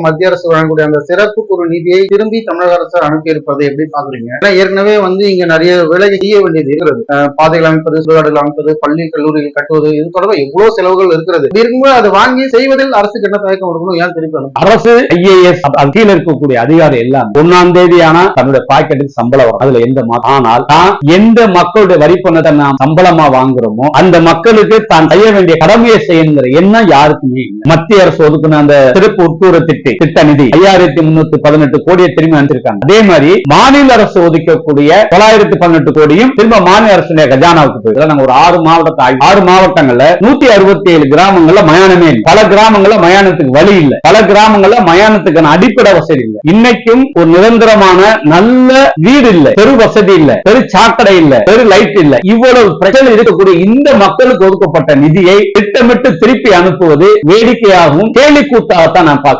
மத்திய அரசு வழங்கக்கூடிய அந்த சிறப்பு குறு நிதியை திரும்பி தமிழக அரசு அனுப்பியிருப்பதை எப்படி பாக்குறீங்க? ஏன்னா ஏற்கனவே இங்க நிறைய வேலைகள் செய்ய வேண்டியது இருக்கிறது. பாதைகள் அமைப்பது, சுடுகாடுகள் அமைப்பது, பள்ளி கல்லூரிகள் கட்டுவது, இது தொடர்பாக எவ்வளவு செலவுகள் இருக்கிறது. இருக்கும்போது அதை வாங்கி செய்வதில் அரசுக்கு என்ன தயக்கம் இருக்கணும்? ஏன் திருப்பி அரசு IAS கீழே இருக்கக்கூடிய அதிகாரி எல்லாம் 1ஆம் தேதி ஆனா தன்னுடைய பாக்கெட்டுக்கு சம்பளம் வரும். அதுல எந்த ஆனால் எந்த மக்களுடைய வரி பணத்தை நாம் சம்பளமா வாங்குறோமோ அந்த மக்களுக்கு தான் செய்ய வேண்டிய கடமையை செய்யுங்கிற எண்ணம் யாருக்குமே இல்லை. மத்திய அரசு ஒதுக்குன அந்த சிறப்பு உட்கூறு திட்ட நிதி 5318 கோடியை திரும்பி அனுப்பிச்சிருக்காங்க. அதே மாதிரி மாநில அரசு ஒதுக்கக்கூடிய 918 கோடியும் திரும்ப மாநில அரசுடைய கஜானாவுக்கு போயிருக்கு. நாங்க ஒரு 6 மாவட்டங்கள்ல 167 கிராமங்கள்ல மயானமே இல்லை. பல கிராமங்கள்ல மயானத்துக்கு வழி இல்லை. பல கிராமங்கள்ல மயானத்துக்கான அடிப்படை வசதி இல்லை. இன்னைக்கும் ஒரு நிரந்தரமான நல்ல வீடு இல்லை, பெரு வசதி இல்ல, பெரு சாக்கடை இல்ல, பெரு லைட் இல்ல. இவ்வளவு பிரச்சனை இருக்கக்கூடிய இந்த மக்களுக்கு ஒதுக்கப்பட்ட நிதியை திட்டமிட்டு திருப்பி அனுப்புவது வேடிக்கையாகவும் கேலி கூத்தாகத்தான் நான் பார்க்கிறேன்.